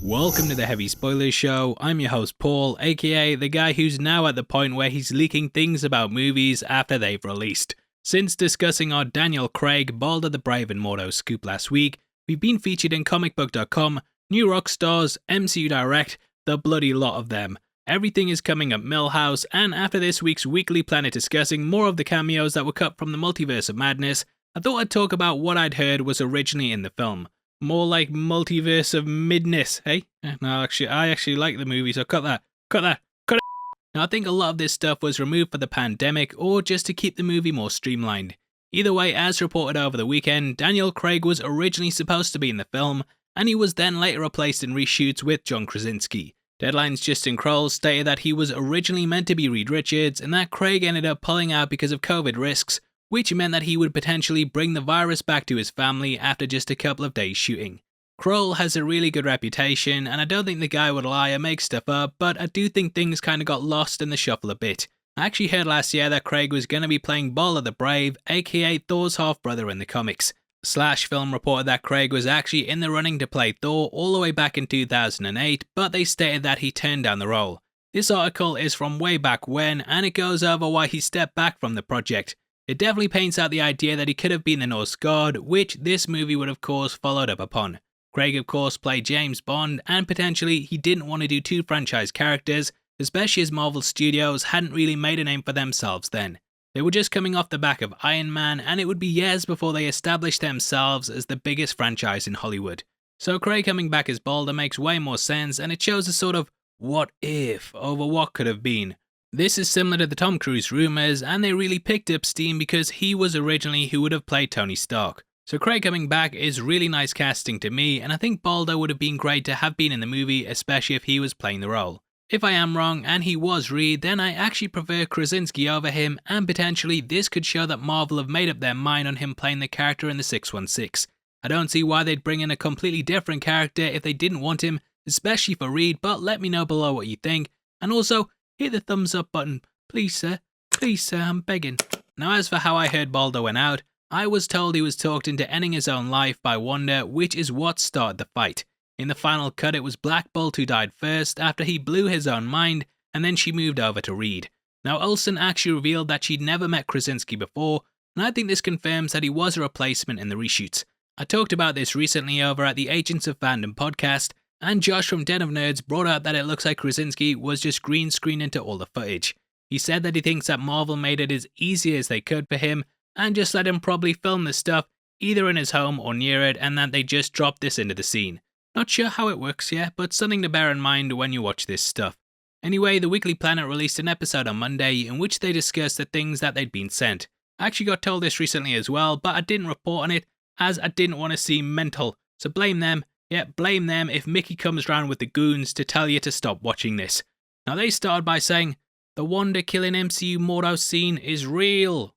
Welcome to the Heavy Spoilers Show. I'm your host Paul, aka the guy who's now at the point where he's leaking things about movies after they've released. Since discussing our Daniel Craig, Balder the Brave and Mordo scoop last week, we've been featured in comicbook.com, new Rockstars, MCU Direct, the bloody lot of them. Everything is coming up Millhouse, and after this week's Weekly Planet discussing more of the cameos that were cut from the Multiverse of Madness, I thought I'd talk about what I'd heard was originally in the film. More like Multiverse of Madness, hey? No, I actually like the movie, so cut that. Now, I think a lot of this stuff was removed for the pandemic, or just to keep the movie more streamlined. Either way, as reported over the weekend, Daniel Craig was originally supposed to be in the film, and he was then later replaced in reshoots with John Krasinski. Deadline's Justin Kroll stated that he was originally meant to be Reed Richards, and that Craig ended up pulling out because of COVID risks, which meant that he would potentially bring the virus back to his family after just a couple of days shooting. Kroll has a really good reputation, and I don't think the guy would lie or make stuff up, but I do think things kinda got lost in the shuffle a bit. I actually heard last year that Craig was gonna be playing Balder the Brave, aka Thor's half-brother in the comics. Slash Film reported that Craig was actually in the running to play Thor all the way back in 2008, but they stated that he turned down the role. This article is from way back when, and it goes over why he stepped back from the project. It definitely paints out the idea that he could have been the Norse god, which this movie would of course followed up upon. Craig of course played James Bond, and potentially he didn't want to do two franchise characters, especially as Marvel Studios hadn't really made a name for themselves then. They were just coming off the back of Iron Man, and it would be years before they established themselves as the biggest franchise in Hollywood. So Craig coming back as Balder makes way more sense, and it shows a sort of what if over what could have been. This is similar to the Tom Cruise rumours, and they really picked up steam because he was originally who would have played Tony Stark. So Craig coming back is really nice casting to me, and I think Balder would have been great to have been in the movie, especially if he was playing the role. If I am wrong and he was Reed, then I actually prefer Krasinski over him, and potentially this could show that Marvel have made up their mind on him playing the character in the 616. I don't see why they'd bring in a completely different character if they didn't want him, especially for Reed, but let me know below what you think, and also hit the thumbs up button, please sir, I'm begging. Now as for how I heard Balder went out, I was told he was talked into ending his own life by Wanda, which is what started the fight. In the final cut it was Black Bolt who died first after he blew his own mind, and then she moved over to Reed. Now Olsen actually revealed that she'd never met Krasinski before, and I think this confirms that he was a replacement in the reshoots. I talked about this recently over at the Agents of Fandom podcast, and Josh from Den of Nerds brought out that it looks like Krasinski was just green screened into all the footage. He said that he thinks that Marvel made it as easy as they could for him, and just let him probably film this stuff either in his home or near it, and that they just dropped this into the scene. Not sure how it works yet, but something to bear in mind when you watch this stuff. Anyway, the Weekly Planet released an episode on Monday in which they discussed the things that they'd been sent. I actually got told this recently as well, but I didn't report on it as I didn't want to seem mental, so blame them. Yeah, blame them if Mickey comes round with the goons to tell you to stop watching this. Now they started by saying, the Wanda killing MCU Mordo scene is real.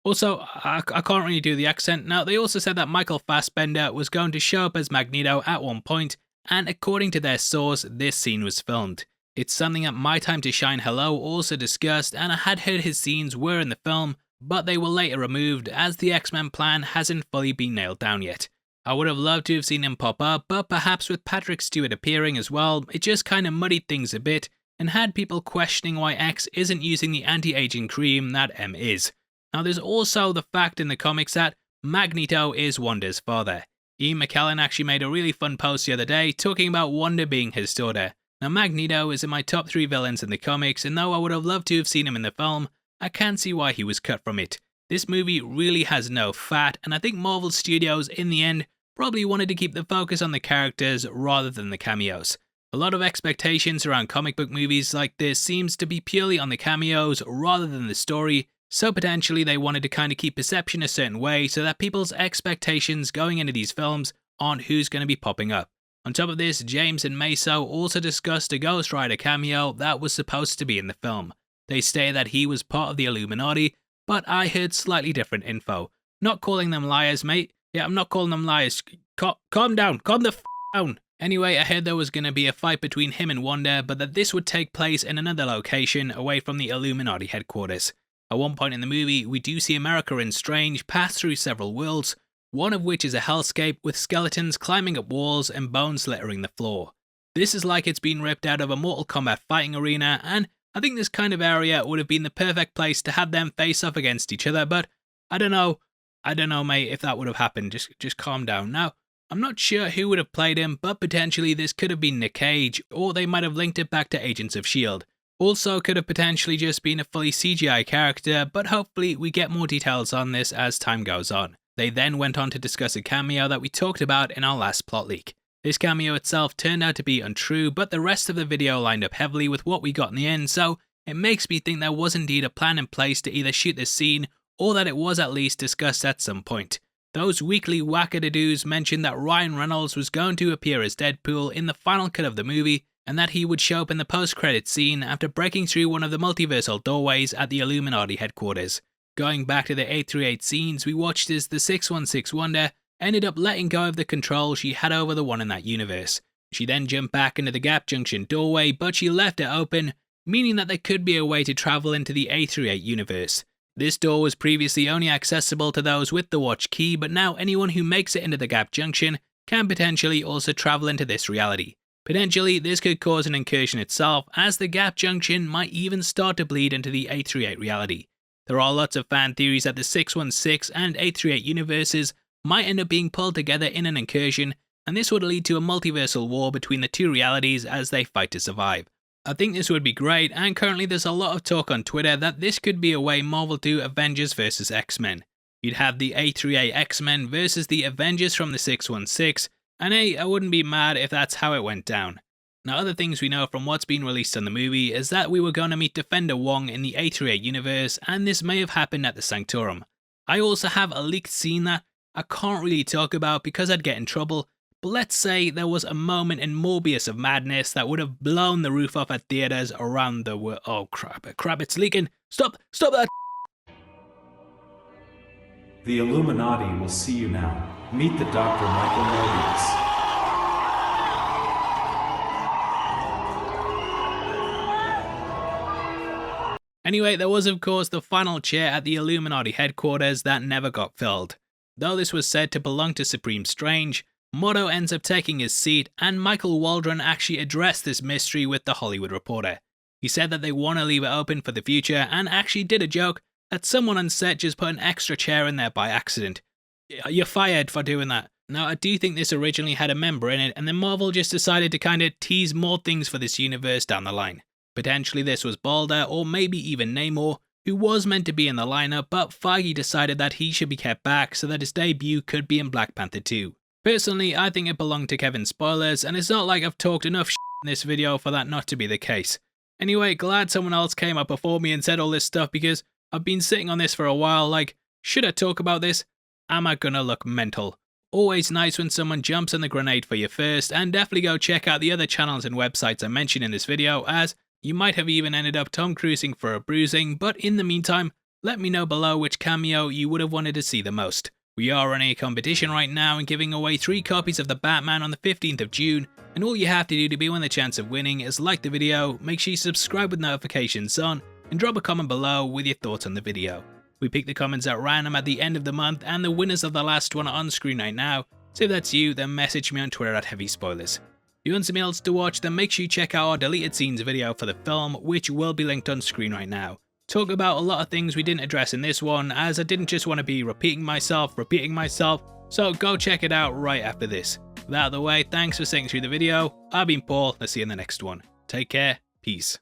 Also, I can't really do the accent. Now they also said that Michael Fassbender was going to show up as Magneto at one point, and according to their source, this scene was filmed. It's something that My Time to Shine Hello also discussed, and I had heard his scenes were in the film, but they were later removed as the X-Men plan hasn't fully been nailed down yet. I would have loved to have seen him pop up, but perhaps with Patrick Stewart appearing as well, it just kinda muddied things a bit, and had people questioning why X isn't using the anti-aging cream that M is. Now there's also the fact in the comics that Magneto is Wanda's father. Ian McKellen actually made a really fun post the other day talking about Wanda being his daughter. Now Magneto is in my top 3 villains in the comics, and though I would have loved to have seen him in the film, I can't see why he was cut from it. This movie really has no fat, and I think Marvel Studios in the end probably wanted to keep the focus on the characters rather than the cameos. A lot of expectations around comic book movies like this seems to be purely on the cameos rather than the story, so potentially they wanted to kind of keep perception a certain way so that people's expectations going into these films aren't who's going to be popping up. On top of this, James and Meso also discussed a Ghost Rider cameo that was supposed to be in the film. They stated that he was part of the Illuminati, but I heard slightly different info. Not calling them liars, mate. Yeah, I'm not calling them liars. Calm down. Calm the f*** down. Anyway, I heard there was going to be a fight between him and Wanda, but that this would take place in another location away from the Illuminati headquarters. At one point in the movie, we do see America and Strange pass through several worlds, one of which is a hellscape with skeletons climbing up walls and bones littering the floor. This is like it's been ripped out of a Mortal Kombat fighting arena, and I think this kind of area would have been the perfect place to have them face off against each other, but I don't know mate, if that would have happened. Just calm down. Now, I'm not sure who would have played him, but potentially this could have been Nick Cage, or they might have linked it back to Agents of S.H.I.E.L.D. Also could have potentially just been a fully CGI character, but hopefully we get more details on this as time goes on. They then went on to discuss a cameo that we talked about in our last plot leak. This cameo itself turned out to be untrue, but the rest of the video lined up heavily with what we got in the end, so it makes me think there was indeed a plan in place to either shoot this scene, or that it was at least discussed at some point. Those weekly wackadadoos mentioned that Ryan Reynolds was going to appear as Deadpool in the final cut of the movie, and that he would show up in the post-credits scene after breaking through one of the multiversal doorways at the Illuminati headquarters. Going back to the 838 scenes we watched as the 616 Wonder ended up letting go of the control she had over the one in that universe. She then jumped back into the Gap Junction doorway, but she left it open, meaning that there could be a way to travel into the 838 universe. This door was previously only accessible to those with the watch key, but now anyone who makes it into the Gap Junction can potentially also travel into this reality. Potentially, this could cause an incursion itself, as the Gap Junction might even start to bleed into the 838 reality. There are lots of fan theories that the 616 and 838 universes might end up being pulled together in an incursion, and this would lead to a multiversal war between the two realities as they fight to survive. I think this would be great, and currently there's a lot of talk on Twitter that this could be a way Marvel do Avengers vs X-Men. You'd have the 838 X-Men versus the Avengers from the 616, and hey, I wouldn't be mad if that's how it went down. Now, other things we know from what's been released on the movie is that we were going to meet Defender Wong in the 838 universe, and this may have happened at the Sanctorum. I also have a leaked scene that I can't really talk about because I'd get in trouble, but let's say there was a moment in Multiverse of Madness that would have blown the roof off at theaters around the world. Oh crap, it's leaking. Stop that. The Illuminati will see you now. Meet the Dr. Michael Morbius. Anyway, there was of course the final chair at the Illuminati headquarters that never got filled. Though this was said to belong to Supreme Strange, Mordo ends up taking his seat, and Michael Waldron actually addressed this mystery with The Hollywood Reporter. He said that they want to leave it open for the future, and actually did a joke that someone on set just put an extra chair in there by accident. You're fired for doing that. Now, I do think this originally had a member in it, and then Marvel just decided to kind of tease more things for this universe down the line. Potentially this was Balder, or maybe even Namor, who was meant to be in the lineup, but Feige decided that he should be kept back so that his debut could be in Black Panther 2. Personally, I think it belonged to Kevin Spoilers, and it's not like I've talked enough shit in this video for that not to be the case. Anyway, glad someone else came up before me and said all this stuff, because I've been sitting on this for a while like, should I talk about this? Am I gonna look mental? Always nice when someone jumps on the grenade for you first, and definitely go check out the other channels and websites I mentioned in this video, as you might have even ended up Tom Cruising for a bruising, but in the meantime, let me know below which cameo you would have wanted to see the most. We are running a competition right now and giving away 3 copies of The Batman on the 15th of June, and all you have to do to be win the chance of winning is like the video, make sure you subscribe with notifications on, and drop a comment below with your thoughts on the video. We pick the comments at random at the end of the month, and the winners of the last one are on screen right now, so if that's you, then message me on Twitter at HeavySpoilers. If you want something else to watch, then make sure you check out our deleted scenes video for the film, which will be linked on screen right now. Talk about a lot of things we didn't address in this one, as I didn't just want to be repeating myself, so go check it out right after this. With that out of the way, thanks for sitting through the video. I've been Paul, let's see you in the next one. Take care, peace.